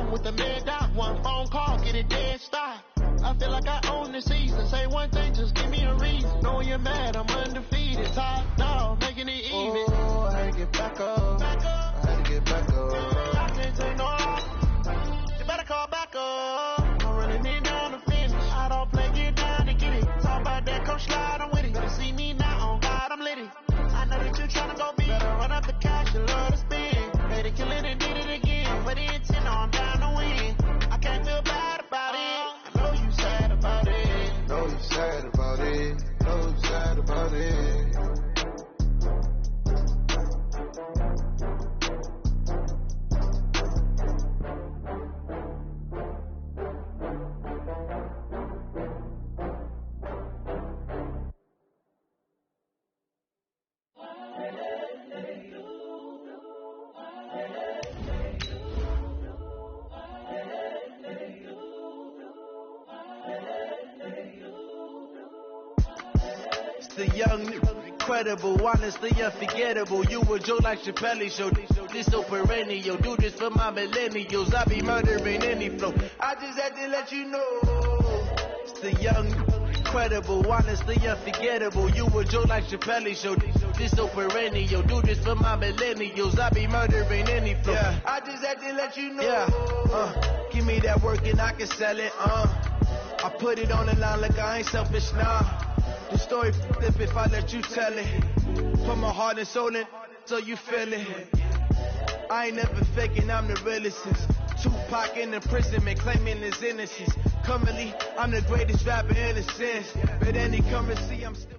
I'm with the man, got one phone call, get it dead stop. I feel like I own the season. Say one thing, just give me a reason. Knowing you're mad, I'm undefeated. Top dog, making it even. Oh, I had to get back up. I had to get back up. I can't take no loss. You better call back up. I'm running in down the finish. I don't play, get down to get it. Talk about that, come slide, I'm with it. Better see me now, on God, I'm litty. I know that you tryna go big. Better run up the cash, you love to spend. Made it, kill it, and did it again. Put it in 10, I'm down to win. I can't feel bad about it. I know you sad about it. Know you sad about it. Know you sad about it. The young, incredible, honestly unforgettable. You a Joe like Chappelle show. This so perennial. Do this for my millennials. I be murdering any flow. I just had to let you know. It's the young, incredible, honestly unforgettable. You a Joe like Chappelle show. This so perennial. Do this for my millennials. I be murdering any flow. Yeah. I just had to let you know. Yeah. Give me that work and I can sell it. I put it on the line like I ain't selfish now. The story if I let you tell it. Put my heart and soul in so you feel it. I ain't never faking, I'm the realest. Tupac in imprisonment, claiming his innocence. Currently, I'm the greatest rapper in a sense. But any currency, I'm still...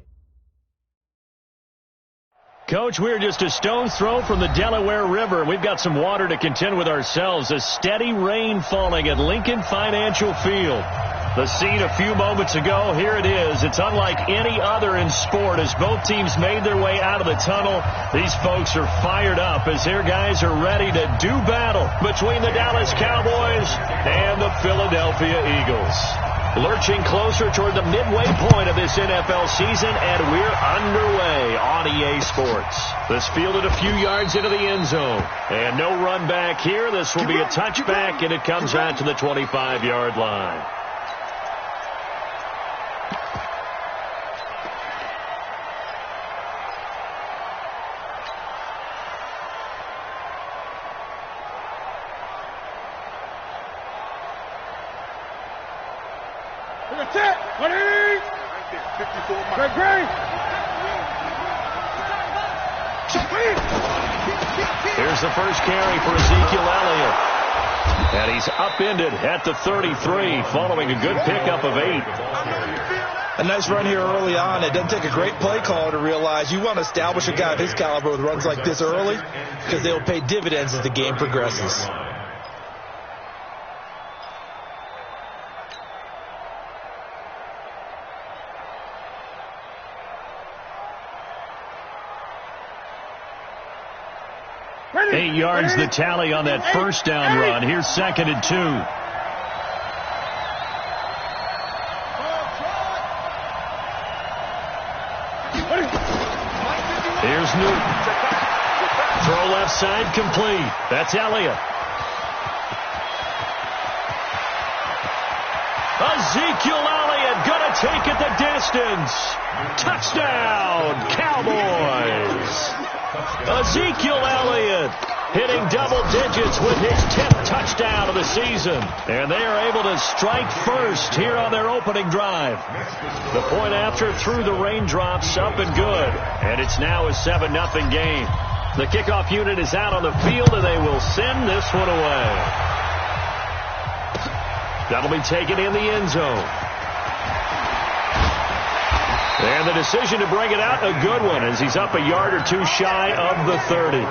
Coach, we're just a stone's throw from the Delaware River. We've got some water to contend with ourselves. A steady rain falling at Lincoln Financial Field. The scene a few moments ago, here it is. It's unlike any other in sport as both teams made their way out of the tunnel. These folks are fired up as their guys are ready to do battle between the Dallas Cowboys and the Philadelphia Eagles. Lurching closer toward the midway point of this NFL season, and we're underway on EA Sports. This fielded a few yards into the end zone. And no run back here. This will be a touchback, and it comes out to the 25-yard line. That's it. What is? Here's the first carry for Ezekiel Elliott. And he's upended at the 33 following a good pickup of 8. A nice run here early on. It doesn't take a great play caller to realize you want to establish a guy of his caliber with runs like this early because they'll pay dividends as the game progresses. Eight yards the tally on that first down run. Here's 2nd and 2. Here's Newton. Throw left side complete. That's Elliott. Ezekiel Elliott gonna take it the distance. Touchdown, Cowboys. Ezekiel Elliott hitting double digits with his 10th touchdown of the season. And they are able to strike first here on their opening drive. The point after through the raindrops up and good. And it's now a 7-0 game. The kickoff unit is out on the field, and they will send this one away. That'll be taken in the end zone. And the decision to bring it out, a good one, as he's up a yard or two shy of the 30.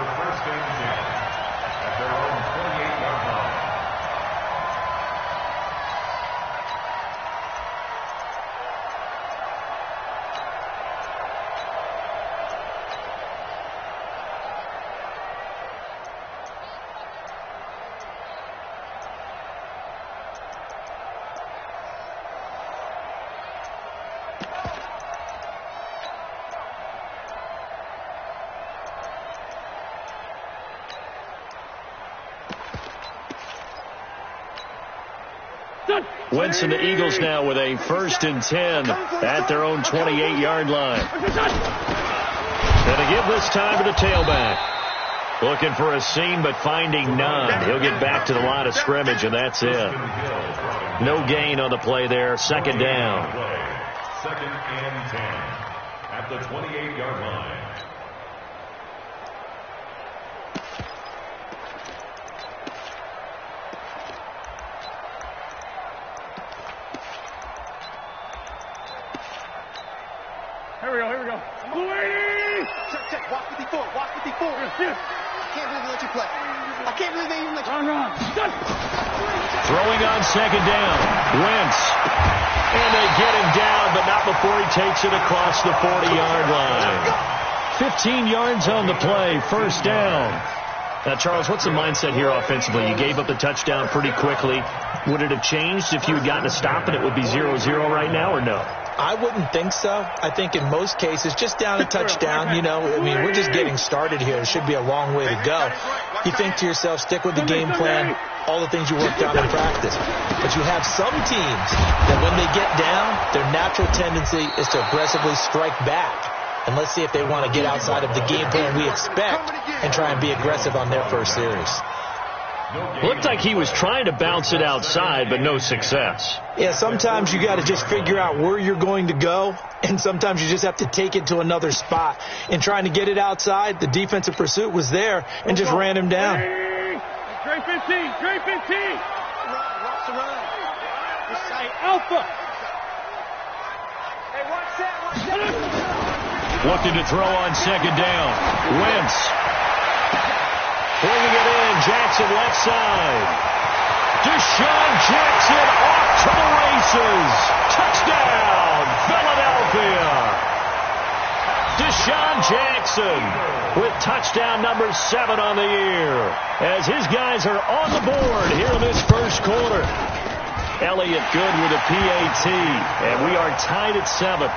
Wentz and the Eagles now with a 1st and 10 at their own 28-yard line. And to give this time to the tailback. Looking for a seam, but finding none. He'll get back to the line of scrimmage, and that's it. No gain on the play there. 2nd down. 2nd and 10 at the 28-yard line. Here we go. Check. Walk 54. Yes. I can't believe they let you play. I can't believe they even let you play. Run. Throwing on 2nd down. Wentz. And they get him down, but not before he takes it across the 40-yard line. 15 yards on the play. 1st down. Now, Charles, what's the mindset here offensively? You gave up the touchdown pretty quickly. Would it have changed if you had gotten a stop and it would be 0-0 right now, or no? I wouldn't think so. I think in most cases, just down a touchdown, we're just getting started here. It should be a long way to go. You think to yourself, stick with the game plan, all the things you worked on in practice. But you have some teams that when they get down, their natural tendency is to aggressively strike back. And let's see if they want to get outside of the game plan we expect and try and be aggressive on their first series. Looked like he was trying to bounce it outside, but no success. Yeah, sometimes you got to just figure out where you're going to go, and sometimes you just have to take it to another spot. In trying to get it outside, the defensive pursuit was there and just ran him down. Trey 15. Watch the run. Hey, Alpha. Hey, watch that. Looking to throw on 2nd down. Wentz. Bringing it in. Jackson left side. Deshaun Jackson off to the races. Touchdown, Philadelphia. Deshaun Jackson with touchdown number 7 on the year. As his guys are on the board here in this first quarter. Elliott good with a PAT. And we are tied at 7.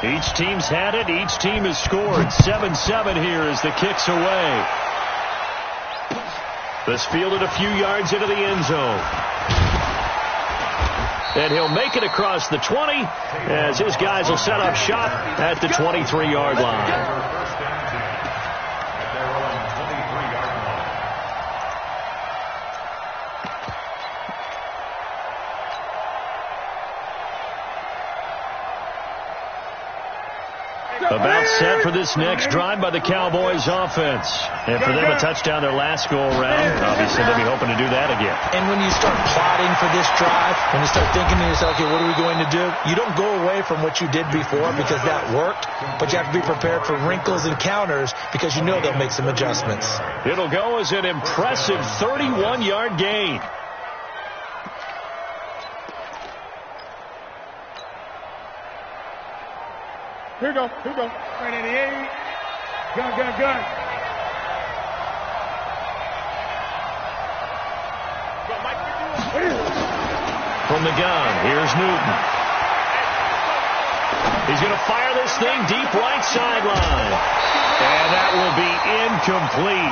Each team's had it. Each team has scored. 7-7 here as the kick's away. This fielded a few yards into the end zone. And he'll make it across the 20 as his guys will set up shop at the 23-yard line. About set for this next drive by the Cowboys offense. And for them, a touchdown their last go-around. Obviously, they'll be hoping to do that again. And when you start plotting for this drive, when you start thinking to yourself, okay, what are we going to do? You don't go away from what you did before because that worked, but you have to be prepared for wrinkles and counters because you know they'll make some adjustments. It'll go as an impressive 31-yard gain. Here we go. 388. Gun. From the gun, here's Newton. He's going to fire this thing deep right sideline. And that will be incomplete.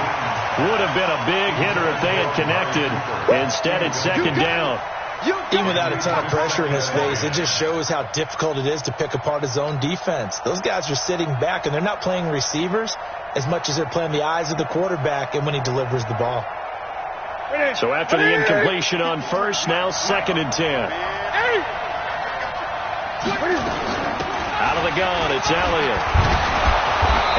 Would have been a big hitter if they had connected. Instead, it's 2nd down. Even without a ton of pressure in his face, it just shows how difficult it is to pick apart his own defense. Those guys are sitting back, and they're not playing receivers as much as they're playing the eyes of the quarterback and when he delivers the ball. So after the incompletion on first, now 2nd and 10. Out of the gun, it's Elliott.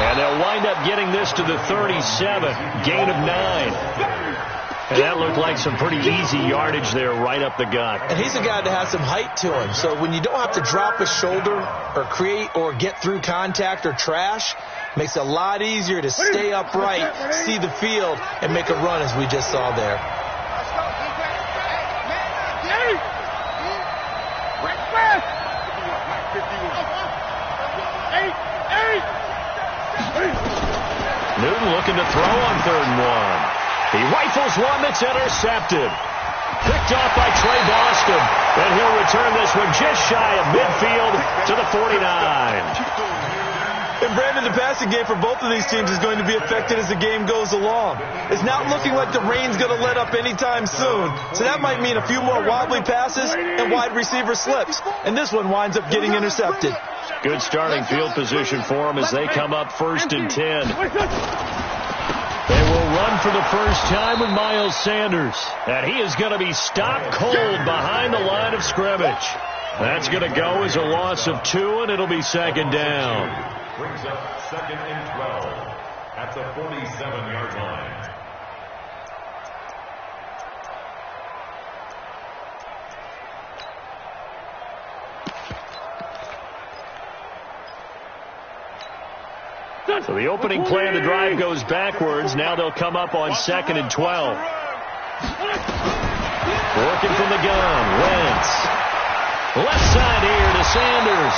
And they'll wind up getting this to the 37, gain of 9. And that looked like some pretty easy yardage there right up the gut. And he's a guy that has some height to him. So when you don't have to drop a shoulder or create or get through contact or trash, makes it a lot easier to stay upright, see the field, and make a run as we just saw there. Newton looking to throw on 3rd and 1. He rifles one that's intercepted. Picked off by Trey Boston. And he'll return this one just shy of midfield to the 49. And Brandon, the passing game for both of these teams is going to be affected as the game goes along. It's not looking like the rain's going to let up anytime soon, so that might mean a few more wobbly passes and wide receiver slips, and this one winds up getting intercepted. Good starting field position for them as they come up 1st and 10. They will run for the first time with Miles Sanders, and he is going to be stopped cold behind the line of scrimmage. That's going to go as a loss of 2, and it'll be 2nd down. Brings up 2nd and 12 at the 47-yard line. So the opening play of the drive goes backwards. Now they'll come up on 2nd and 12. Working from the gun, Wentz. Left side here to Sanders.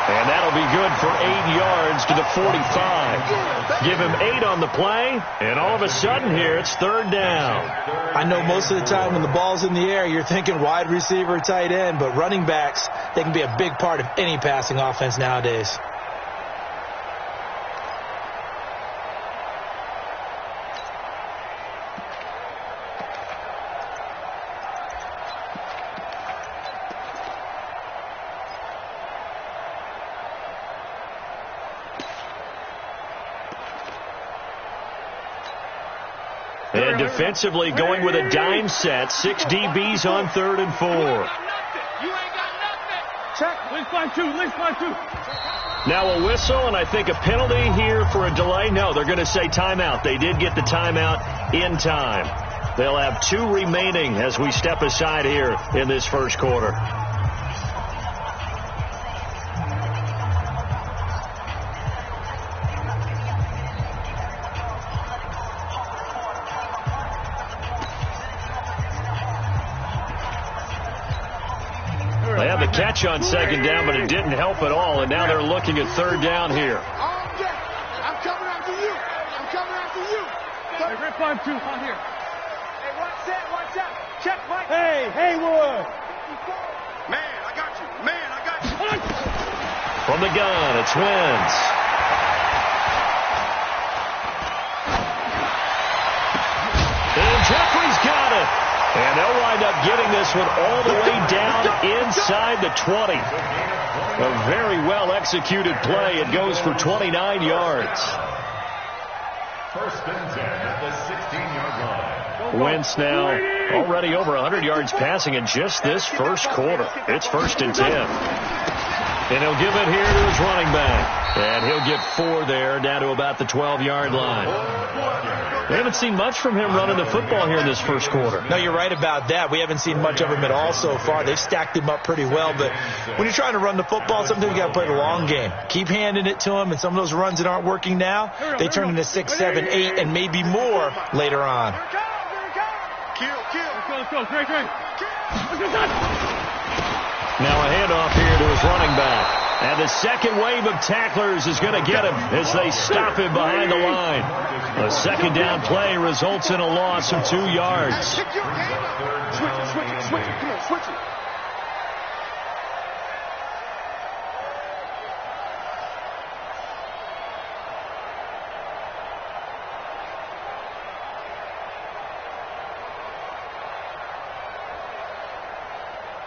And that'll be good for 8 yards to the 45. Give him 8 on the play, and all of a sudden here it's 3rd down. I know most of the time when the ball's in the air, you're thinking wide receiver, tight end, but running backs, they can be a big part of any passing offense nowadays. And defensively going with a dime set. 6 DBs on 3rd and 4. You ain't got nothing. Check. Let's find 2. Now a whistle and I think a penalty here for a delay. No, they're going to say timeout. They did get the timeout in time. They'll have 2 remaining as we step aside here in this first quarter. They had the catch on 2nd down, but it didn't help at all, and now they're looking at 3rd down here. I'm coming after you. Hey, rip on 2 on here. Hey, watch out. Check, Mike. Hey, Haywood. Man, I got you. From the gun, it's Wentz. And Jeffrey's got it. And they'll wind up getting this one all the way down inside the 20. A very well-executed play. It goes for 29 yards. 1st and 10 at the 16-yard line. Wentz now already over 100 yards passing in just this first quarter. It's 1st and 10. And he'll give it here to his running back. And he'll get 4 there, down to about the 12-yard line. We haven't seen much from him running the football here in this first quarter. No, you're right about that. We haven't seen much of him at all so far. They've stacked him up pretty well, but when you're trying to run the football, sometimes you got to play the long game. Keep handing it to him, and some of those runs that aren't working now, they turn into 6, 7, 8, and maybe more later on. Let's go. Great. Now a handoff here to his running back. And the second wave of tacklers is going to get him as they stop him behind the line. A 2nd down play results in a loss of 2 yards. Switch it. Come on, switch it.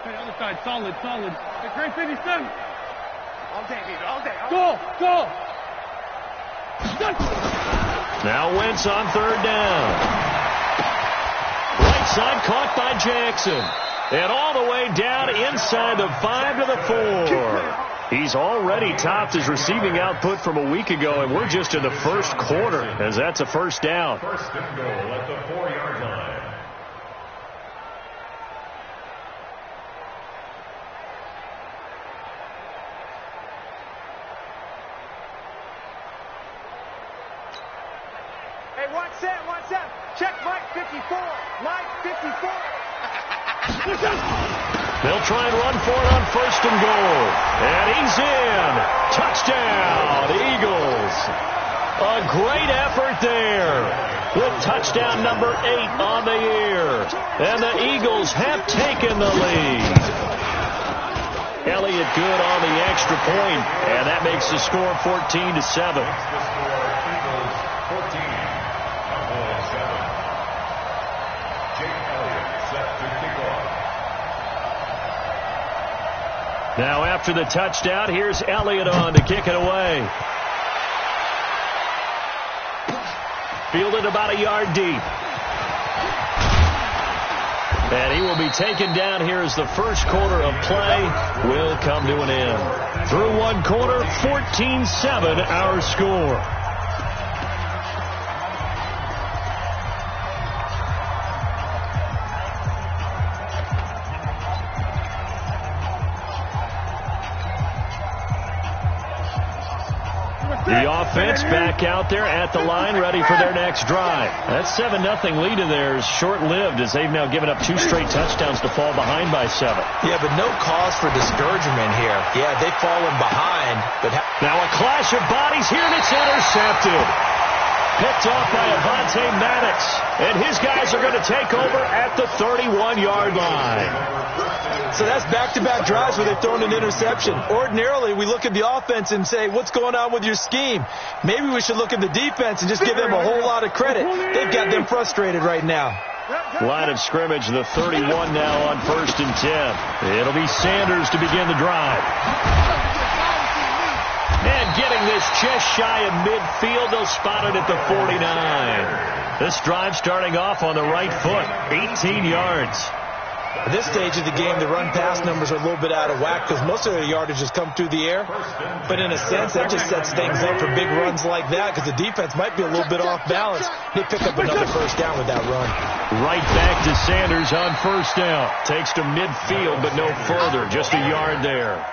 Hey, other side, solid. Hey, great 57. All day, baby, all day. Go. Now Wentz on 3rd down. Right side caught by Jackson. And all the way down inside the 5 to the 4. He's already topped his receiving output from a week ago, and we're just in the first quarter as that's a 1st down. 1st and goal at the 4-yard line. Watch that. Check Mike 54. They'll try and run for it on 1st and goal. And he's in. Touchdown, Eagles. A great effort there with touchdown number 8 on the year. And the Eagles have taken the lead. Elliott good on the extra point, and that makes the score 14-7. Now after the touchdown, here's Elliott on to kick it away. Fielded about a yard deep. And he will be taken down here as the first quarter of play will come to an end. Through one quarter, 14-7 our score. The offense back out there at the line, ready for their next drive. That 7-0 lead of theirs short-lived as they've now given up 2 straight touchdowns to fall behind by 7. Yeah, but no cause for discouragement here. Yeah, they've fallen behind. But now a clash of bodies here, and it's intercepted. Picked off by Avonte Maddox. And his guys are going to take over at the 31-yard line. So that's back-to-back drives where they've thrown an interception. Ordinarily, we look at the offense and say, what's going on with your scheme? Maybe we should look at the defense and just give them a whole lot of credit. They've got them frustrated right now. Line of scrimmage, the 31 now on 1st and 10. It'll be Sanders to begin the drive. And getting this just shy of midfield, they'll spot it at the 49. This drive starting off on the right foot, 18 yards. At this stage of the game, the run-pass numbers are a little bit out of whack because most of their yardage has come through the air. But in a sense, that just sets things up for big runs like that because the defense might be a little bit off balance. They pick up another first down with that run. Right back to Sanders on first down. Takes to midfield, but no further. Just a yard there.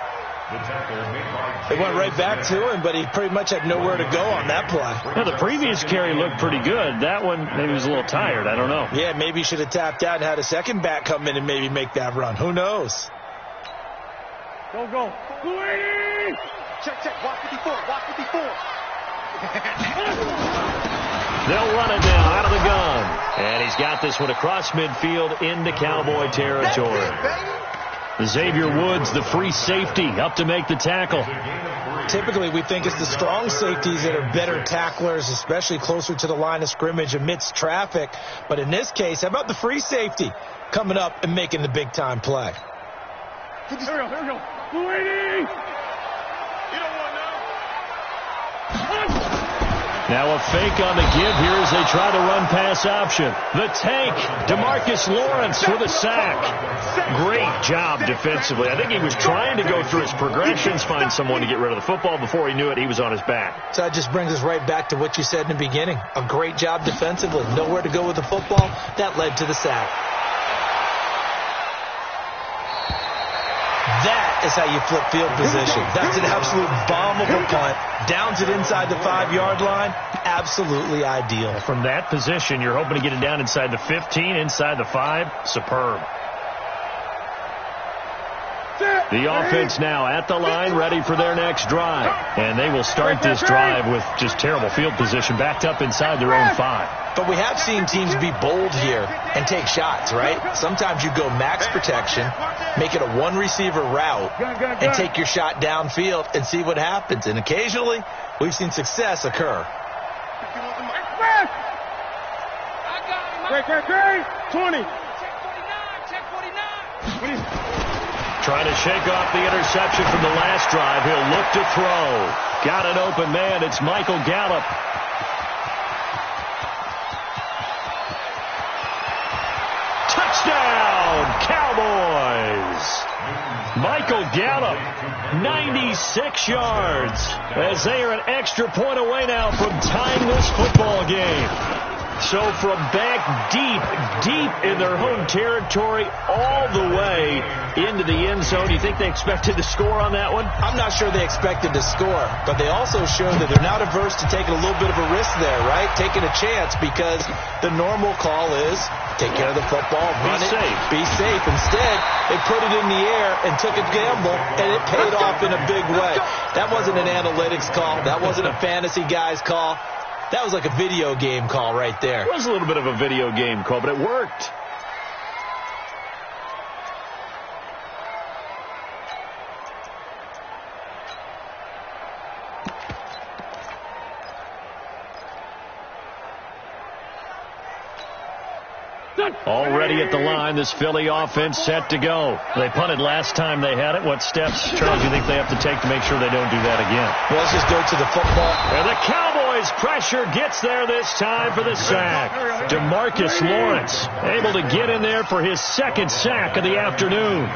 They went right back to him, but he pretty much had nowhere to go on that play. Well, the previous carry looked pretty good. That one, maybe he was a little tired. I don't know. Yeah, maybe he should have tapped out and had a second back come in and maybe make that run. Who knows? Go. Check. Walk 54. They'll run it now out of the gun. And he's got this one across midfield into Cowboy territory. Xavier Woods, the free safety, up to make the tackle. Typically, we think it's the strong safeties that are better tacklers, especially closer to the line of scrimmage amidst traffic. But in this case, how about the free safety coming up and making the big-time play? Here we go. 280! Now a fake on the give here as they try to run pass option. The tank, DeMarcus Lawrence with a sack. Great job defensively. I think he was trying to go through his progressions, find someone to get rid of the football. Before he knew it, he was on his back. So that just brings us right back to what you said in the beginning. A great job defensively. Nowhere to go with the football. That led to the sack. That is how you flip field position. That's an absolute bomb of a punt. Downs it inside the 5-yard line. Absolutely ideal. From that position, you're hoping to get it down inside the 15, inside the 5. Superb. The offense now at the line, ready for their next drive. And they will start this drive with just terrible field position, backed up inside their own 5. But we have seen teams be bold here and take shots, right? Sometimes you go max protection, make it a one-receiver route, and take your shot downfield and see what happens. And occasionally, we've seen success occur. Great. 20. Check 49. Trying to shake off the interception from the last drive. He'll look to throw. Got an open man. It's Michael Gallup. Touchdown, Cowboys. Michael Gallup, 96 yards, as they are an extra point away now from tying this football game. So from back deep in their home territory all the way into the end zone, you think they expected to score on that one? I'm not sure they expected to score, but they also showed that they're not averse to taking a little bit of a risk there, right? Taking a chance because the normal call is take care of the football, run it, be safe. Instead, they put it in the air and took a gamble, and it paid off in a big way. That wasn't an analytics call. That wasn't a fantasy guy's call. That was like a video game call right there. It was a little bit of a video game call, but it worked. Already at the line, this Philly offense set to go. They punted last time they had it. What steps, Charles, do you think they have to take to make sure they don't do that again? Well, let's just go to the football. And the Cowboys pressure gets there this time for the sack. DeMarcus Lawrence able to get in there for his second sack of the afternoon.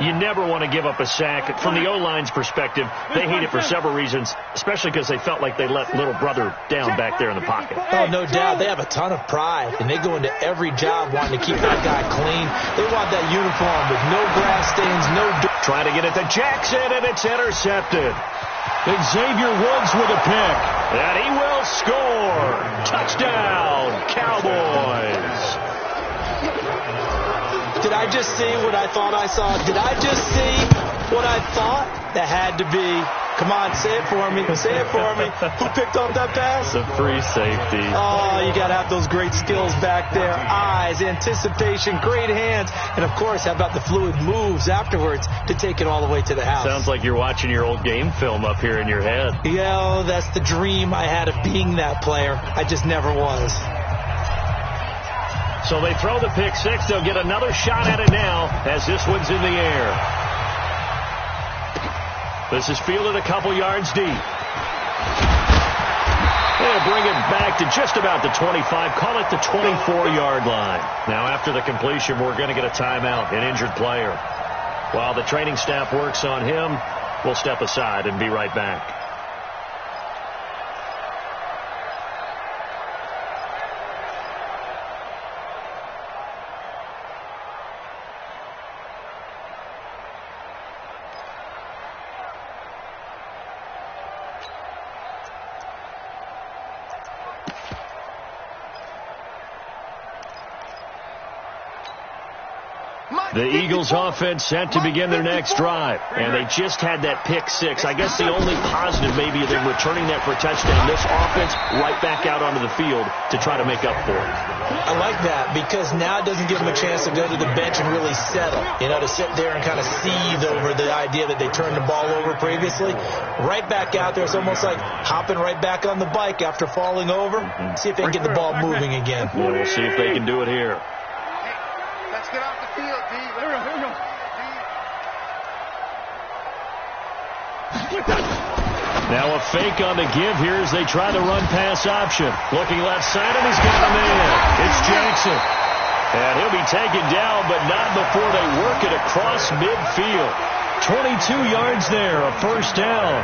You never want to give up a sack. From the O-line's perspective, they hate it for several reasons, especially because they felt like they let little brother down back there in the pocket. Oh, no doubt. They have a ton of pride, and they go into every job wanting to keep that guy clean. They want that uniform with no grass stains, no dirt. Trying to get it to Jackson, and it's intercepted. Xavier Woods with a pick, and he will score. Touchdown, Cowboys. Did I just see what I thought I saw? Did I just see what I thought? That had to be. Come on, say it for me. Say it for me. Who picked off that pass? The free safety. Oh, you got to have those great skills back there. Eyes, anticipation, great hands. And, of course, how about the fluid moves afterwards to take it all the way to the house? Sounds like you're watching your old game film up here in your head. Yeah, that's the dream I had of being that player. I just never was. So they throw the pick six. They'll get another shot at it now as this one's in the air. This is fielded a couple yards deep. They'll bring it back to just about the 25. Call it the 24-yard line. Now, after the completion, we're going to get a timeout, an injured player. While the training staff works on him, we'll step aside and be right back. The Eagles offense set to begin their next drive, and they just had that pick six. I guess the only positive maybe is them returning that for a touchdown. This offense right back out onto the field to try to make up for it. I like that because now it doesn't give them a chance to go to the bench and really settle, to sit there and kind of seethe over the idea that they turned the ball over previously. Right back out there, it's almost like hopping right back on the bike after falling over. See if they can get the ball moving again. Yeah, we'll see if they can do it here. Let's get off the field, D. Here we go. Now a fake on the give here as they try the run-pass option. Looking left side, and he's got a man. It's Jackson. And he'll be taken down, but not before they work it across midfield. 22 yards there, a first down.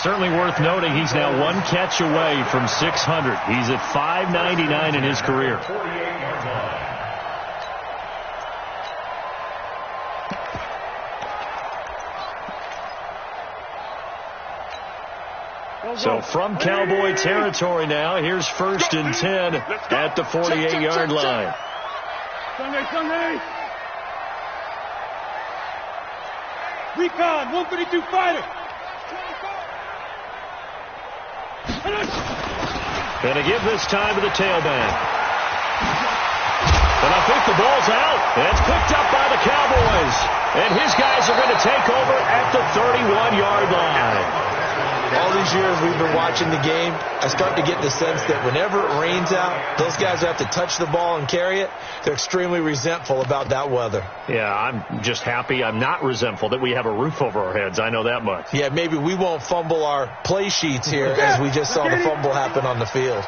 Certainly worth noting he's now one catch away from 600. He's at 599 in his career. So from Cowboy territory now, here's 1st and 10 at the 48-yard line. Sunday. Recon, 152 fighter. Gonna give this time to the tailback. And I think the ball's out. And it's picked up by the Cowboys. And his guys are going to take over at the 31-yard line. All these years we've been watching the game, I start to get the sense that whenever it rains out, those guys who have to touch the ball and carry it, they're extremely resentful about that weather. Yeah, I'm just happy I'm not resentful that we have a roof over our heads. I know that much. Yeah, maybe we won't fumble our play sheets here as we just saw the fumble happen on the field.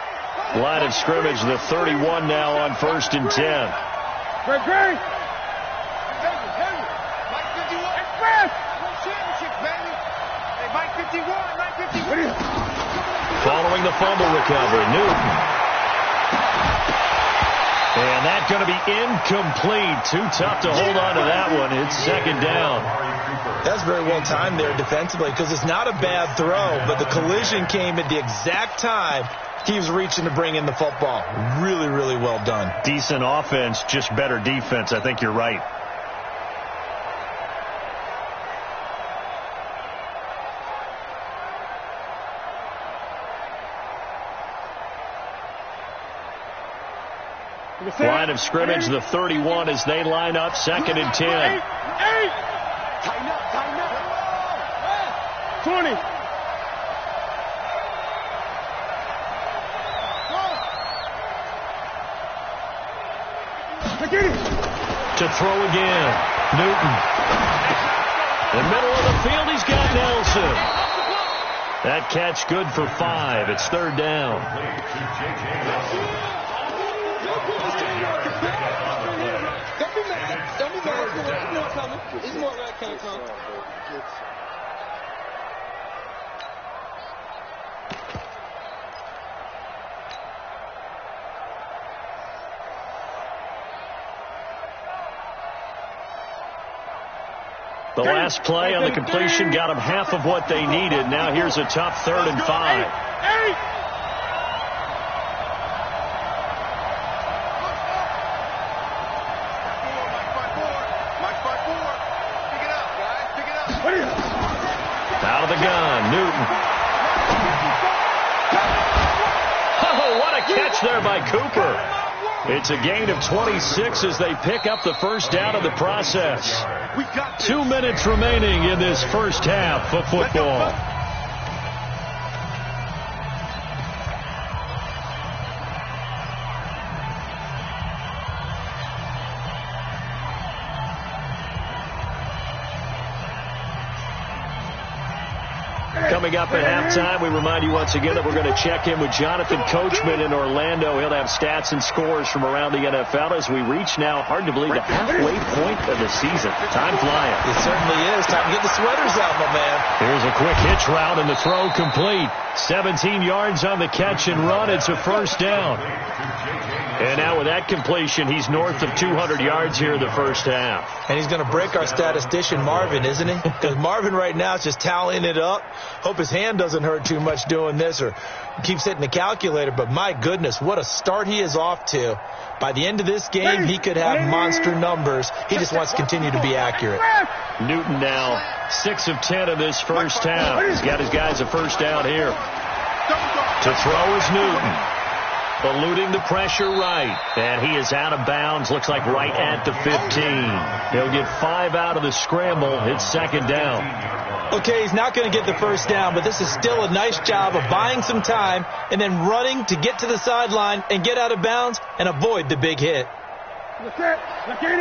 Line of scrimmage, the 31 now on 1st and 10. Great. Following the fumble recovery, Newton. And that's going to be incomplete. Too tough to hold on to that one. It's 2nd down. That's very well timed there defensively because it's not a bad throw, but the collision came at the exact time he was reaching to bring in the football. Really, really well done. Decent offense, just better defense. I think you're right. Line of scrimmage, the 31 as they line up, 2nd and 10. 20. To throw again. Newton. In the middle of the field, he's got Nelson. That catch good for 5. It's third down. Don't be mad. It's more where it came from. The last play on the completion got them half of what they needed. Now here's a tough 3rd and 5. Out of the gun, Newton. Oh, what a catch there by Cooper. It's a gain of 26 as they pick up the first down of the process. 2 minutes remaining in this first half of football. Coming up at halftime, we remind you once again that we're going to check in with Jonathan Coachman in Orlando. He'll have stats and scores from around the NFL as we reach now, hard to believe, the halfway point of the season. Time flying. It certainly is. Time to get the sweaters out, my man. Here's a quick hitch route and the throw complete. 17 yards on the catch and run. It's a first down. And now with that completion, he's north of 200 yards here in the first half. And he's going to break our statistician, Marvin, isn't he? Because Marvin right now is just tallying it up. Hope his hand doesn't hurt too much doing this or keeps hitting the calculator. But my goodness, what a start he is off to. By the end of this game, he could have monster numbers. He just wants to continue to be accurate. Newton now 6 of 10 in this first half. He's got his guys a first down here. To throw is Newton. Eluding the pressure right. And he is out of bounds. Looks like right at the 15. He'll get 5 out of the scramble. It's second down. Okay, he's not going to get the first down, but this is still a nice job of buying some time and then running to get to the sideline and get out of bounds and avoid the big hit. Look at it. 51,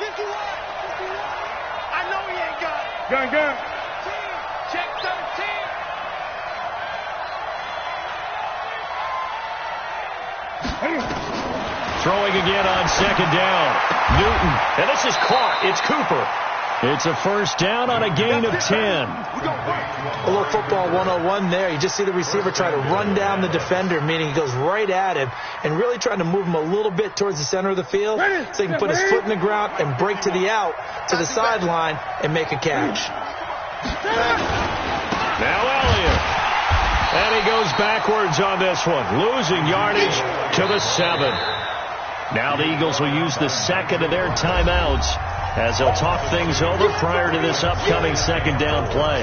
51. I know he ain't got it. Gun. Check 13. Throwing again on second down. Newton. And this is caught. It's Cooper. It's a first down on a gain of 10. A little football 101 there. You just see the receiver try to run down the defender, meaning he goes right at him and really trying to move him a little bit towards the center of the field so he can put his foot in the ground and break to the out, to the sideline, and make a catch. Now Elliott. And he goes backwards on this one, losing yardage to the 7. Now the Eagles will use the second of their timeouts as they'll talk things over prior to this upcoming second down play.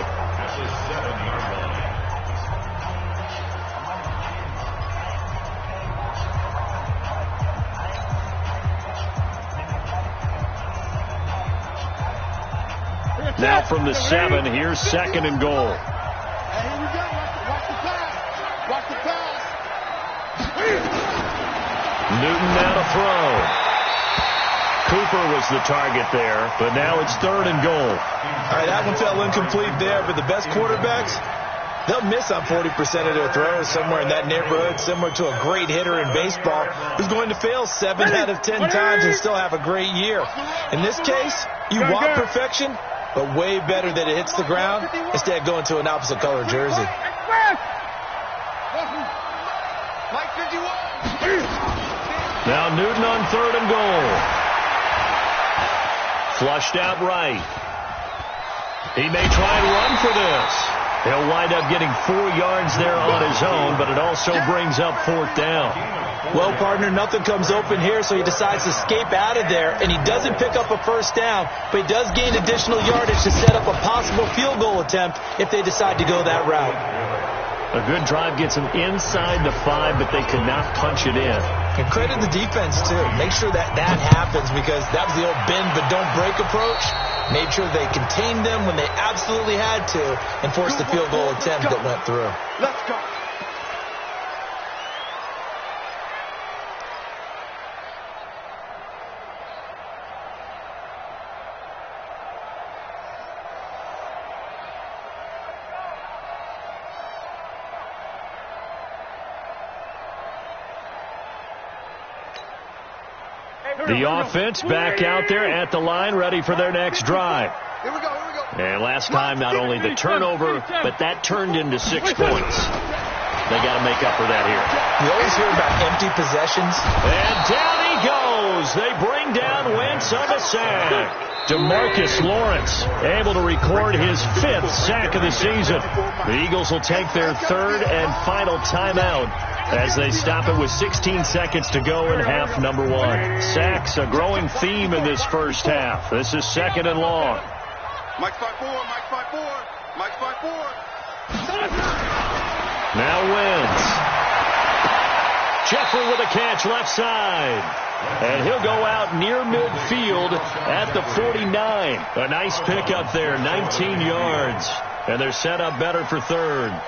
Now from the 7, here's second and goal. Hey, here we go. Watch the pass. Newton now to throw. Cooper was the target there, but now it's third and goal. All right, that one fell incomplete there, but the best quarterbacks, they'll miss on 40% of their throws, somewhere in that neighborhood, similar to a great hitter in baseball who's going to fail 7 out of 10 times and still have a great year. In this case, you want perfection, but way better that it hits the ground instead of going to an opposite color jersey. Now Newton on third and goal. Flushed out right. He may try and run for this. He'll wind up getting 4 yards there on his own, but it also brings up fourth down. Well, partner, nothing comes open here, so he decides to escape out of there, and he doesn't pick up a first down, but he does gain additional yardage to set up a possible field goal attempt if they decide to go that route. A good drive gets them inside the 5, but they could not punch it in. And credit the defense, too. Make sure that happens, because that was the old bend but don't break approach. Made sure they contained them when they absolutely had to and forced the field goal attempt that went through. Let's go. The offense back out there at the line, ready for their next drive. Here we go. And last time, not only the turnover, but that turned into 6 points. They got to make up for that here. You always hear about empty possessions. And down he goes. They bring down Wentz on the sack. DeMarcus Lawrence able to record his 5th sack of the season. The Eagles will take their 3rd and final timeout as they stop it with 16 seconds to go in half number 1. Sacks, a growing theme in this first half. This is 2nd and long. Mike's 5-4. Now Wentz. Jeffrey with a catch left side. And he'll go out near midfield at the 49. A nice pickup there, 19 yards. And they're set up better for 3rd.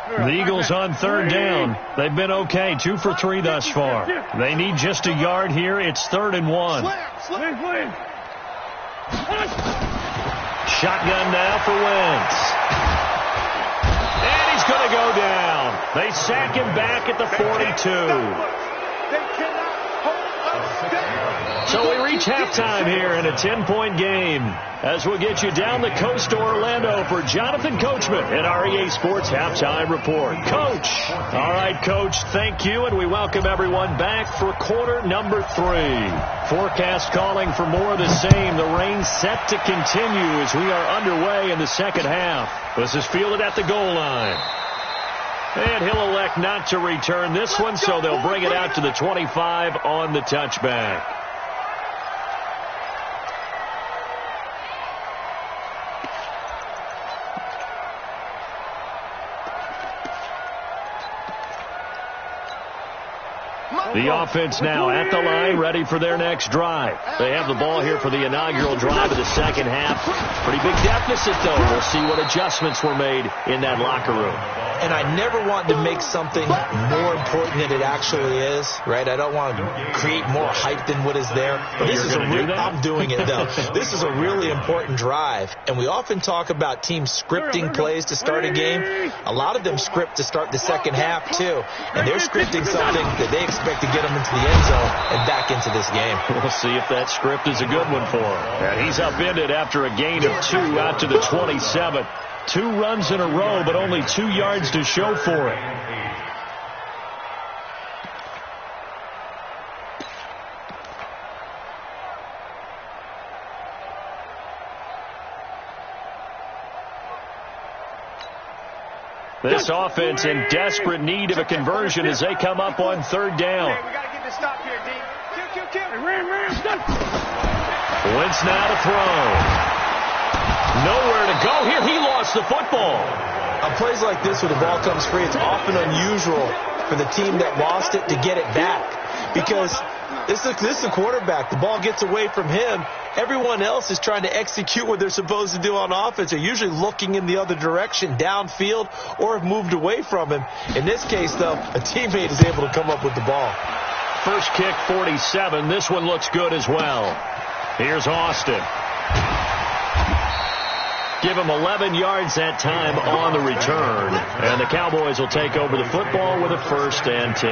The Eagles on 3rd down. They've been okay, 2 for 3 thus far. They need just a yard here. It's 3rd and 1. Shotgun now for Wentz. And he's going to go down. They sack him back at the 42. So we reach halftime here in a 10-point game as we'll get you down the coast to Orlando for Jonathan Coachman in our EA Sports Halftime Report. Coach. All right, Coach, thank you, and we welcome everyone back for quarter number 3. Forecast calling for more of the same. The rain set to continue as we are underway in the second half. This is fielded at the goal line. And he'll elect not to return this one, so they'll bring it out to the 25 on the touchback. The offense now at the line, ready for their next drive. They have the ball here for the inaugural drive of the second half. Pretty big deficit, though. We'll see what adjustments were made in that locker room. And I never want to make something more important than it actually is, right? I don't want to create more hype than what is there. But this is I'm doing it, though. This is a really important drive. And we often talk about teams scripting plays to start a game. A lot of them script to start the second half, too. And they're scripting something that they expect to get them into the end zone and back into this game. We'll see if that script is a good one for him. And he's upended after a gain of 2 out to the 27. 2 runs in a row, but only 2 yards to show for it. This offense in desperate need of a conversion as they come up on 3rd down. We got to get this stop here, D. Kill. Wentz now to throw. Nowhere to go here. He lost the football. On plays like this where the ball comes free, it's often unusual for the team that lost it to get it back. Because this is a quarterback. The ball gets away from him. Everyone else is trying to execute what they're supposed to do on offense. They're usually looking in the other direction, downfield, or have moved away from him. In this case, though, a teammate is able to come up with the ball. First kick, 47. This one looks good as well. Here's Austin. Give him 11 yards that time on the return. And the Cowboys will take over the football with a 1st and 10.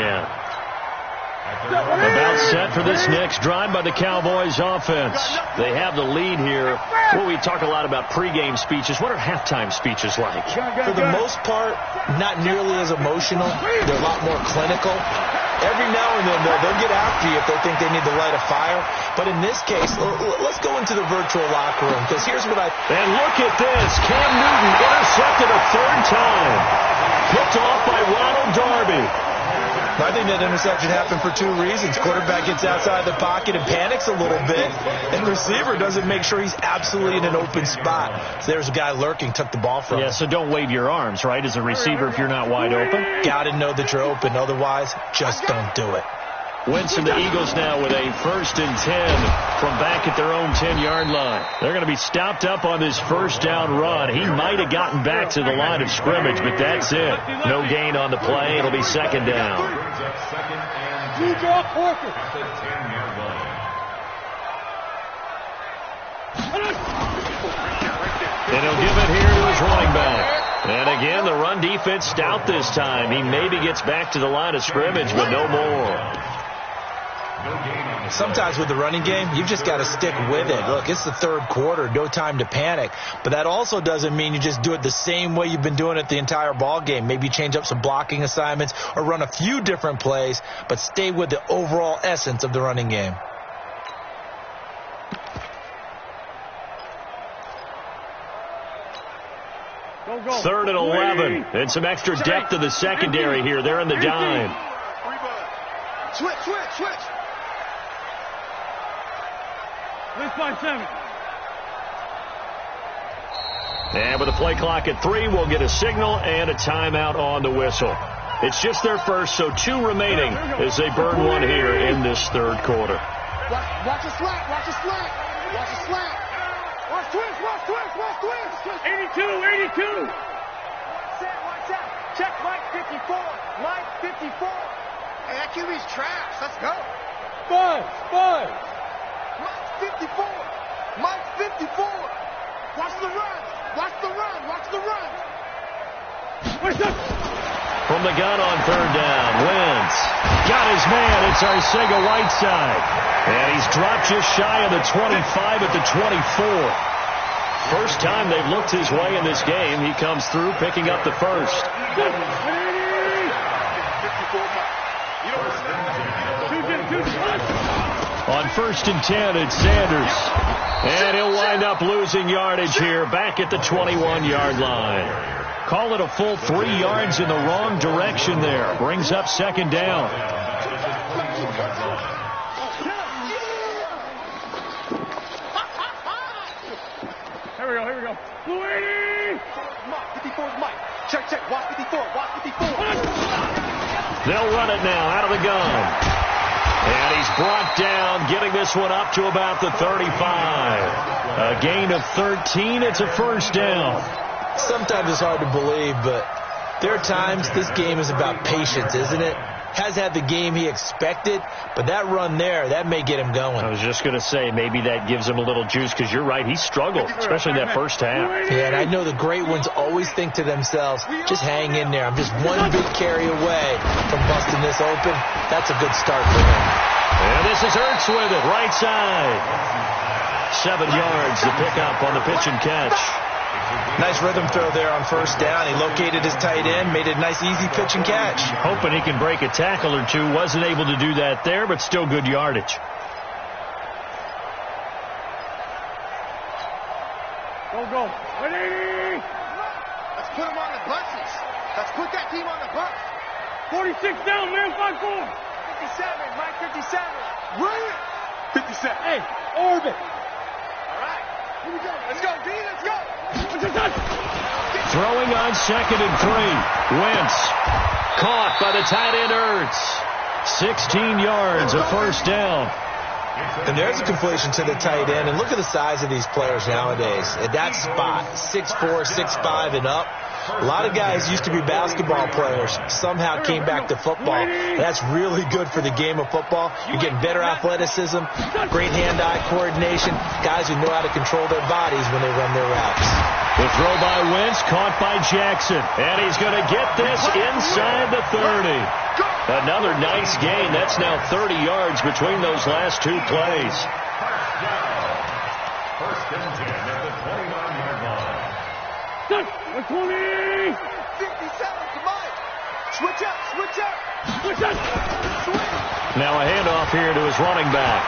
About set for this next drive by the Cowboys offense. They have the lead here. Well, we talk a lot about pregame speeches. What are halftime speeches like? For the most part, not nearly as emotional. They're a lot more clinical. Every now and then, they'll get after you if they think they need to light a fire. But in this case, let's go into the virtual locker room, because here's what And look at this. Cam Newton intercepted a 3rd time. Picked off by Ronald Darby. I think that interception happened for 2 reasons. Quarterback gets outside the pocket and panics a little bit, and receiver doesn't make sure he's absolutely in an open spot. So there's a guy lurking, took the ball from him. Yeah, so don't wave your arms, right, as a receiver if you're not wide open. Got to know that you're open. Otherwise, just don't do it. Wentz and the Eagles now with a 1st and 10 from back at their own 10-yard line. They're going to be stopped up on this first down run. He might have gotten back to the line of scrimmage, but that's it. No gain on the play. It'll be 2nd down. You drop Porter. And he'll give it here to his running back. And again, the run defense stout this time. He maybe gets back to the line of scrimmage, but no more. Sometimes with the running game, you've just got to stick with it. Look, it's the 3rd quarter, no time to panic. But that also doesn't mean you just do it the same way you've been doing it the entire ball game. Maybe change up some blocking assignments or run a few different plays, but stay with the overall essence of the running game. Go. 3rd and 11. And some extra depth to the secondary here. They're in the dime. Switch. Blitz by 7. And with the play clock at 3, we'll get a signal and a timeout on the whistle. It's just their first, so 2 remaining as they burn one here in this 3rd quarter. Watch a slant. Watch twist. 82. Watch out. Check Mike 54. Hey, that QB's trash. Let's go. 5. Mike 54. Watch the run. What's up? From the gun on 3rd down, Wentz got his man. It's Arcega-Whiteside. And he's dropped just shy of the 25 at the 24. First time they've looked his way in this game. He comes through, picking up the first. On 1st and 10, it's Sanders. And he'll wind up losing yardage here back at the 21-yard line. Call it a full 3 yards in the wrong direction there. Brings up 2nd down. Here we go. 280! 54's Mike. Check. Watch 54. They'll run it now out of the gun. And he's brought down, getting this one up to about the 35. A gain of 13. It's a 1st down. Sometimes it's hard to believe, but there are times this game is about patience, isn't it? Has had the game he expected, but that run there, that may get him going. I was just going to say, maybe that gives him a little juice, because you're right, he struggled, especially that first half. Yeah, and I know the great ones always think to themselves, just hang in there. I'm just one big carry away from busting this open. That's a good start for him. And this is Ertz with it, right side. 7 yards to pick up on the pitch and catch. Nice rhythm throw there on 1st down. He located his tight end, made a nice easy pitch and catch. Hoping he can break a tackle or two. Wasn't able to do that there, but still good yardage. Go. 180! Let's put him on the buses. Let's put that team on the bus. 46 down, man. 5-4. 57, Mike 57. Run it. 57. Hey, orbit. All right. Here we go. Let's go, D. Let's go. Throwing on 2nd and 3. Wentz caught by the tight end Ertz. 16 yards, a 1st down. And there's a completion to the tight end. And look at the size of these players nowadays. At that spot, 6'4", 6'5", and up. A lot of guys used to be basketball players, somehow came back to football. That's really good for the game of football. You're getting better athleticism, great hand-eye coordination, guys who know how to control their bodies when they run their routes. The throw by Wentz, caught by Jackson. And he's going to get this inside the 30. Another nice gain. That's now 30 yards between those last 2 plays. First and 10 at the 29-yard line. 20! 57 to Mike. Switch up. Now a handoff here to his running back.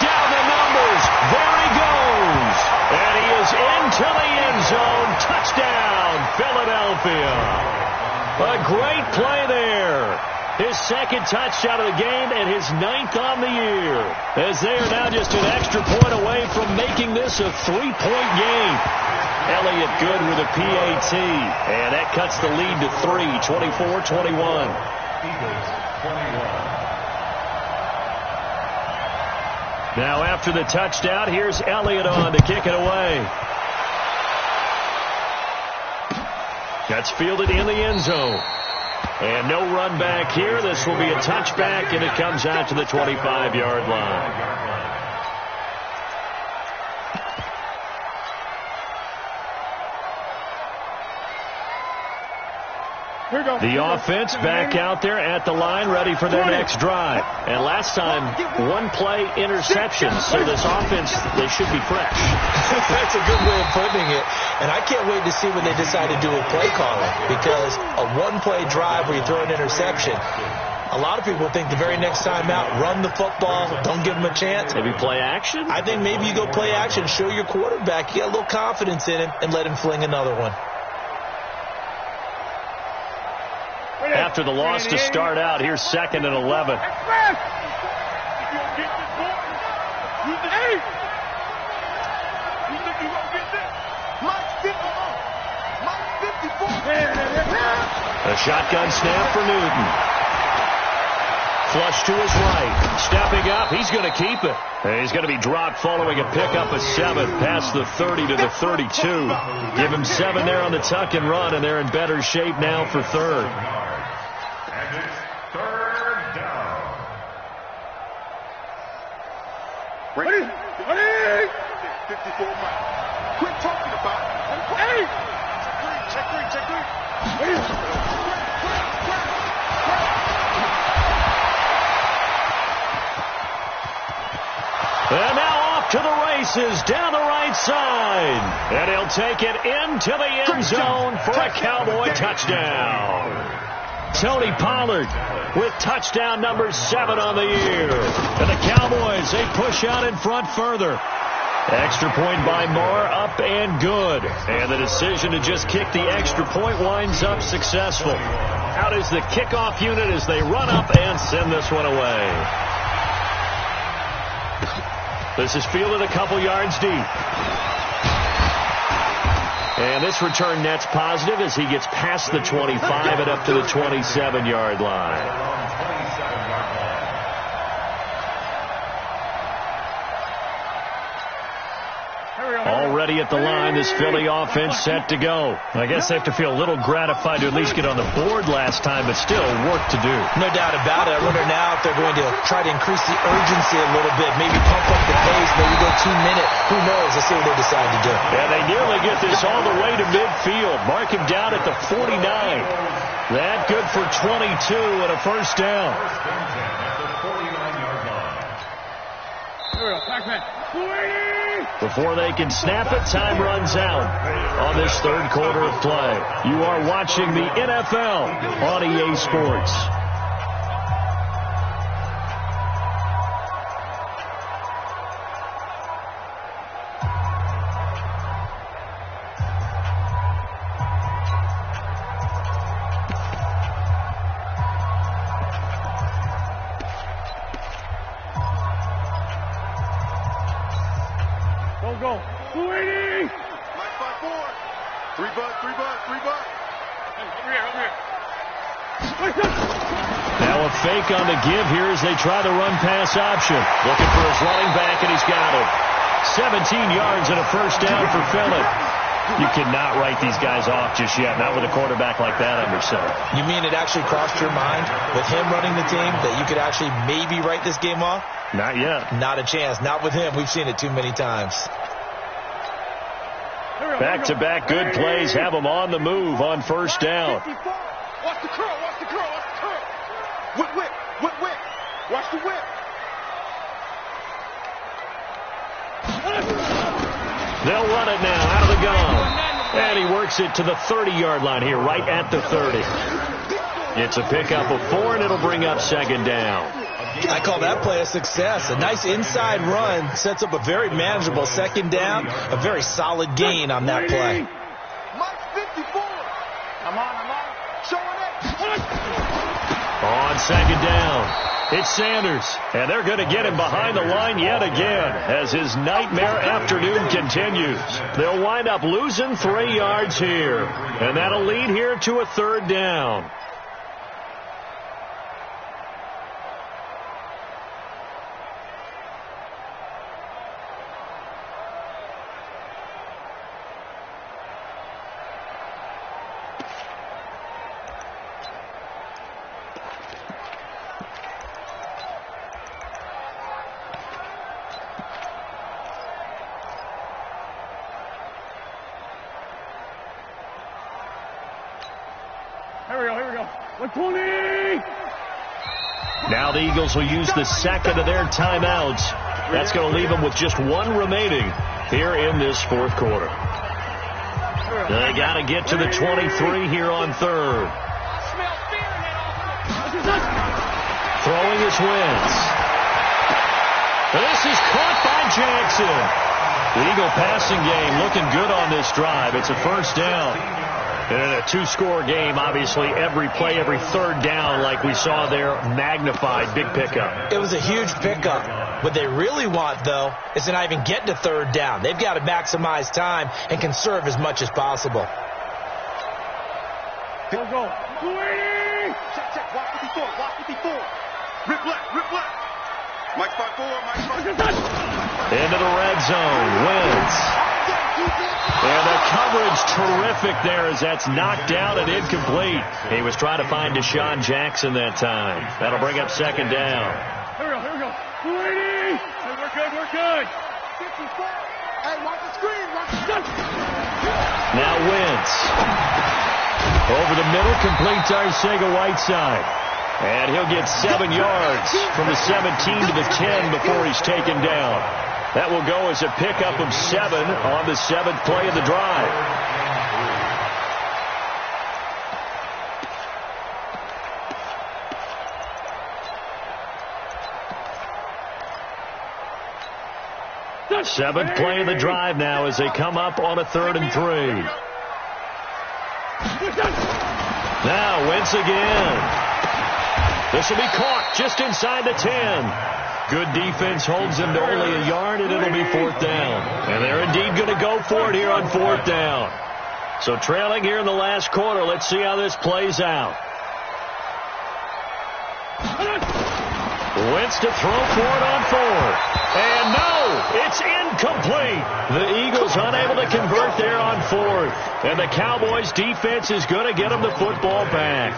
Down the numbers. There he goes. And he is into the end zone. Touchdown, Philadelphia. A great play there. His 2nd touchdown of the game and his 9th on the year. As they are now just an extra point away from making this a 3-point game. Elliott good with a PAT. And that cuts the lead to 3, 24-21. Now after the touchdown, here's Elliott on to kick it away. That's fielded in the end zone. And no run back here. This will be a touchback, and it comes out to the 25-yard line. The offense back out there at the line, ready for their next drive. And last time, one-play interception. So this offense, they should be fresh. That's a good way of putting it. And I can't wait to see when they decide to do a play calling, because a one-play drive where you throw an interception, a lot of people think the very next time out, run the football, don't give them a chance. Maybe play action? I think maybe you go play action, show your quarterback you got a little confidence in him, and let him fling another one. After the loss to start out, here's 2nd and 11. A shotgun snap for Newton. Flush to his right. Stepping up, he's going to keep it. And he's going to be dropped following a pickup of 7 past the 30 to the 32. Give him 7 there on the tuck and run, and they're in better shape now for 3rd. And it's 3rd down. Ready? 54 miles. Quit talking about it. Hey! Check 3. And now off to the races down the right side. And he'll take it into the end zone for a Cowboy touchdown. Tony Pollard with touchdown number 7 on the year. And the Cowboys, they push out in front further. Extra point by Moore, up and good. And the decision to just kick the extra point winds up successful. Out is the kickoff unit as they run up and send this one away. This is fielded a couple yards deep. And this return net's positive as he gets past the 25 and up to the 27-yard line. Already at the line, this Philly offense set to go. I guess they have to feel a little gratified to at least get on the board last time, but still work to do. No doubt about it. I wonder now if they're going to try to increase the urgency a little bit, maybe pump up the pace, maybe go 2 minute. Who knows? Let's see what they decide to do. And they nearly get this all the way to midfield. Mark him down at the 49. That good for 22 and a first down. Before they can snap it, time runs out on this 3rd quarter of play. You are watching the NFL on EA Sports. Go. 280. Mike 5-4. 3 butt. Over here. Now a fake on the give here as they try the run-pass option. Looking for his running back, and he's got it. 17 yards and a first down for Philly. You cannot write these guys off just yet, not with a quarterback like that under center. You mean it actually crossed your mind with him running the team that you could actually maybe write this game off? Not yet. Not a chance. Not with him. We've seen it too many times. Back-to-back good plays have them on the move on first down. Watch the curl. Whip. Watch the whip. They'll run it now out of the gun. And he works it to the 30-yard line here, right at the 30. It's a pickup of 4, and it'll bring up 2nd down. I call that play a success. A nice inside run sets up a very manageable 2nd down. A very solid gain on that play. Mike 54. I'm on. Showing it. On 2nd down, it's Sanders. And they're going to get him behind the line yet again as his nightmare afternoon continues. They'll wind up losing 3 yards here. And that'll lead here to a 3rd down. 120. Now the Eagles will use the second of their timeouts. That's going to leave them with just one remaining here in this fourth quarter. They got to get to the 23 here on third. Throwing is Wentz. This is caught by Jackson. The Eagle passing game looking good on this drive. It's a first down. And in a two-score game, obviously, every play, every third down, like we saw there, magnified, big pickup. It was a huge pickup. What they really want, though, is to not even get to third down. They've got to maximize time and conserve as much as possible. Go. 280. Check. Watch 54. Rip left. Mike 5-4. Into the red zone. Wentz. And the coverage terrific there as that's knocked down and incomplete. He was trying to find Deshaun Jackson that time. That'll bring up second down. Here we go. 280. Hey, we're good. 54. Hey, watch the screen. Now Wentz. Over the middle, complete to Arcega-Whiteside. And he'll get 7 yards from the 17 to the 10 before he's taken down. That will go as a pickup of 7 on the 7th play of the drive. The 7th play of the drive now as they come up on a 3rd and 3. Now Wentz again. This will be caught just inside the 10. Good defense holds him to only a yard, and it'll be 4th down. And they're indeed going to go for it here on 4th down. So trailing here in the last quarter. Let's see how this plays out. Wentz to throw for it on 4th. And no, it's incomplete. The Eagles unable to convert there on 4th. And the Cowboys defense is going to get them the football back.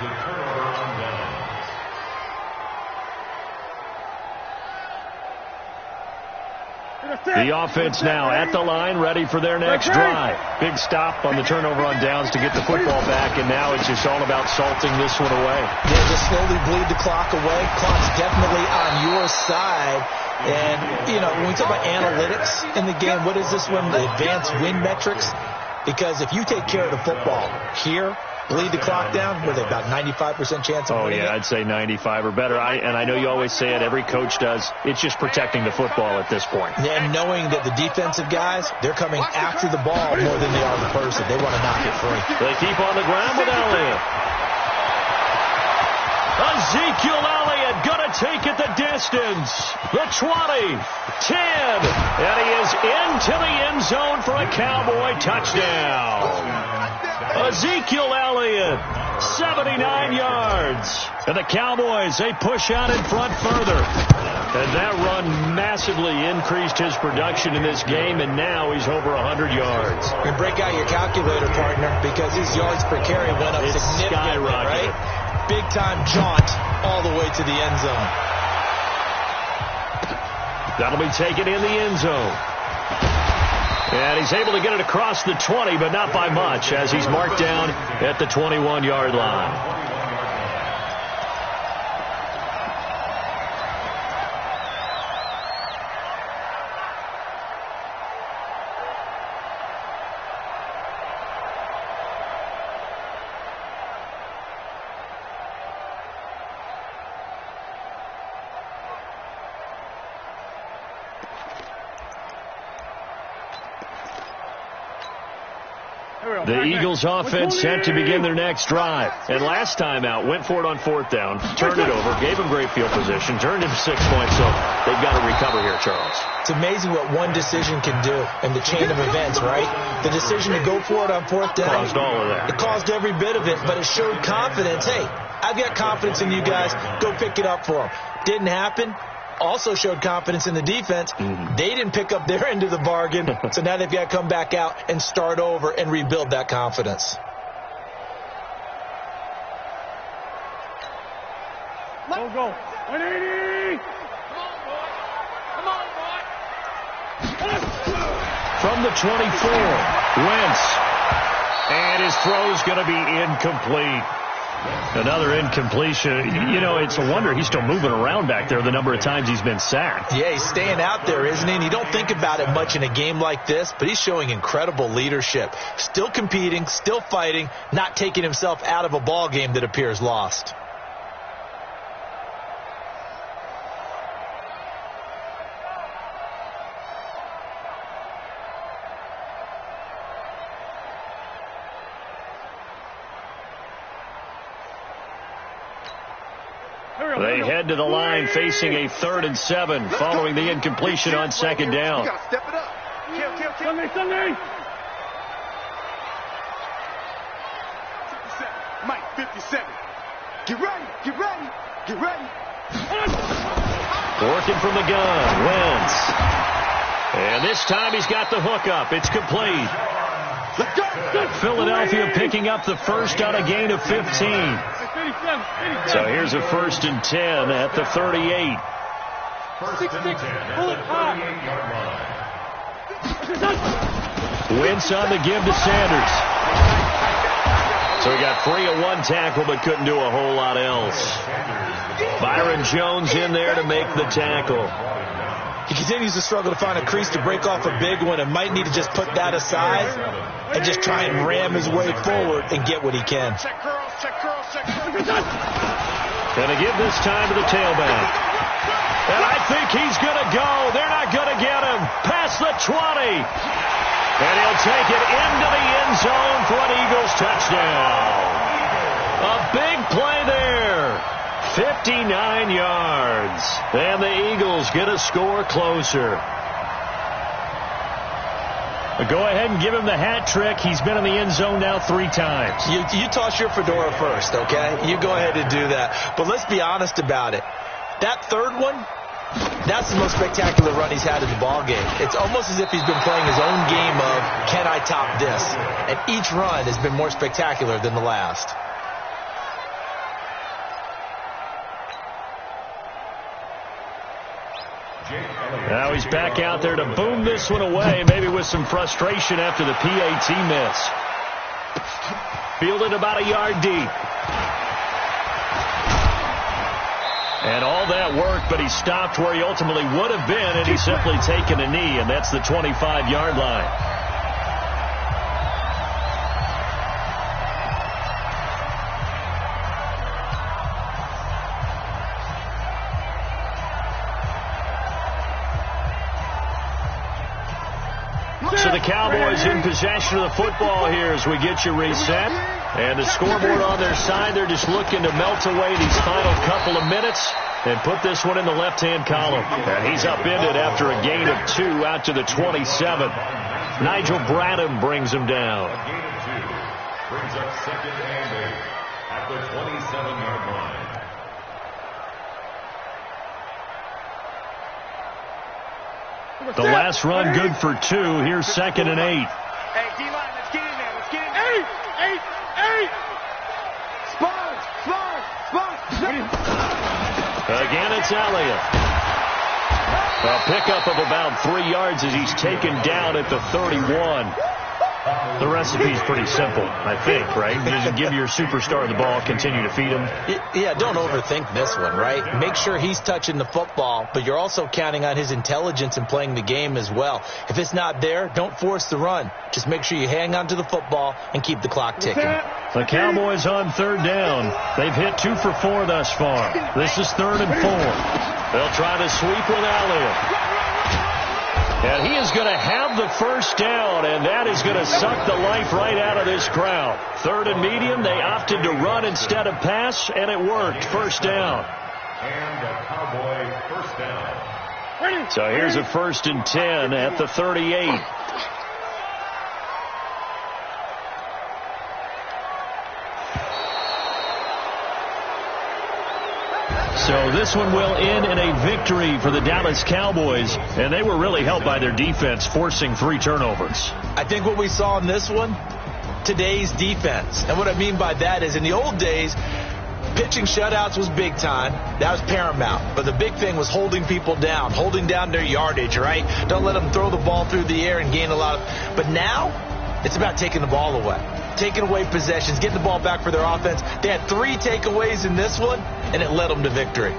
The offense now at the line, ready for their next drive. Big stop on the turnover on downs to get the football back, and now it's just all about salting this one away. Yeah, just slowly bleed the clock away. Clock's definitely on your side. And, you know, when we talk about analytics in the game, what is this one? The advanced win metrics? Because if you take care of the football here, bleed the clock down, what are they, about 95% chance of winning it? I'd say 95 or better. And I know you always say it, every coach does. It's just protecting the football at this point. And knowing that the defensive guys, they're coming after the ball more than they are the person. They want to knock it free. They keep on the ground with Elliott. Ezekiel Elliott going to take it the distance. The 20, 10, and he is into the end zone for a Cowboy touchdown. Ezekiel Elliott, 79 yards. And the Cowboys, they push out in front further. And that run massively increased his production in this game, and now he's over 100 yards. You break out your calculator, partner, because his yards per carry went up significantly, right? Big-time jaunt all the way to the end zone. That'll be taken in the end zone. And he's able to get it across the 20, but not by much, as he's marked down at the 21-yard line. The Eagles offense set to begin their next drive. And last time out, went for it on 4th down, turned it over, gave him great field position, turned him 6 points, so they've got to recover here, Charles. It's amazing what one decision can do in the chain of events, right? The decision to go for it on 4th down. Caused all of that. It caused every bit of it, but it showed confidence. Hey, I've got confidence in you guys. Go pick it up for them. Didn't happen. Also showed confidence in the defense. They didn't pick up their end of the bargain, so now they've got to come back out and start over and rebuild that confidence. Go. 180. Come on, boy. From the 24, Wentz. And his throw's going to be incomplete. Another incompletion. You know, it's a wonder he's still moving around back there the number of times he's been sacked. Yeah, he's staying out there, isn't he? And you don't think about it much in a game like this, but he's showing incredible leadership. Still competing, still fighting, not taking himself out of a ball game that appears lost. They head to the line facing a 3rd and 7 following the incompletion on 2nd down. You gotta step it up. Kill. Sunday. 57. Mike, 57. Get ready. Working from the gun, Wentz. And this time he's got the hook up. It's complete. Philadelphia picking up the first on a gain of 15. So here's a 1st and 10 at the 38. Wentz on the give to Sanders. So he got free of one tackle but couldn't do a whole lot else. Byron Jones in there to make the tackle. He continues to struggle to find a crease to break off a big one and might need to just put that aside and just try and ram his way forward and get what he can. Gonna give this time to the tailback. And I think he's gonna go. They're not gonna get him. Past the 20. And he'll take it into the end zone for an Eagles touchdown. A big play there. 59 yards. And the Eagles get a score closer. Go ahead and give him the hat trick. He's been in the end zone now 3 times. You toss your fedora first, okay? You go ahead and do that. But let's be honest about it. That third one, that's the most spectacular run he's had in the ball game. It's almost as if he's been playing his own game of, can I top this? And each run has been more spectacular than the last. Now he's back out there to boom this one away, maybe with some frustration after the PAT miss. Fielded about a yard deep. And all that work, but he stopped where he ultimately would have been, and he's simply taken a knee, and that's the 25-yard line. So the Cowboys in possession of the football here as we get you reset. And the scoreboard on their side, they're just looking to melt away these final couple of minutes and put this one in the left-hand column. And he's upended after a gain of 2 out to the 27. Nigel Bradham brings him down. A gain of 2 brings up 2nd and 8 at the 27-yard line. The last run good for 2. Here's 2nd and 8. Hey, D-line, let's get in there. Let's get in there. 8. Spot. Again, it's Elliott. A pickup of about 3 yards as he's taken down at the 31. The recipe's pretty simple, I think, right? You just give your superstar the ball, continue to feed him. Yeah, don't overthink this one, right? Make sure he's touching the football, but you're also counting on his intelligence in playing the game as well. If it's not there, don't force the run. Just make sure you hang on to the football and keep the clock ticking. The Cowboys on 3rd down. They've hit 2 for 4 thus far. This is 3rd and 4. They'll try to sweep with Elliott. And he is going to have the first down, and that is going to suck the life right out of this crowd. 3rd and medium, they opted to run instead of pass, and it worked. First down. And a Cowboy first down. So here's a 1st and 10 at the 38. So this one will end in a victory for the Dallas Cowboys, and they were really helped by their defense, forcing 3 turnovers. I think what we saw in this one, today's defense. And what I mean by that is in the old days, pitching shutouts was big time. That was paramount. But the big thing was holding people down, holding down their yardage, right? Don't let them throw the ball through the air and gain a lot of... But now, it's about taking the ball away. taking away possessions, getting the ball back for their offense. They had 3 takeaways in this one, and it led them to victory.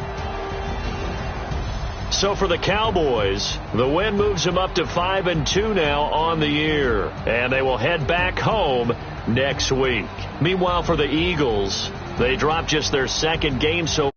So for the Cowboys, the win moves them up to 5-2 now on the year, and they will head back home next week. Meanwhile, for the Eagles, they dropped just their second game so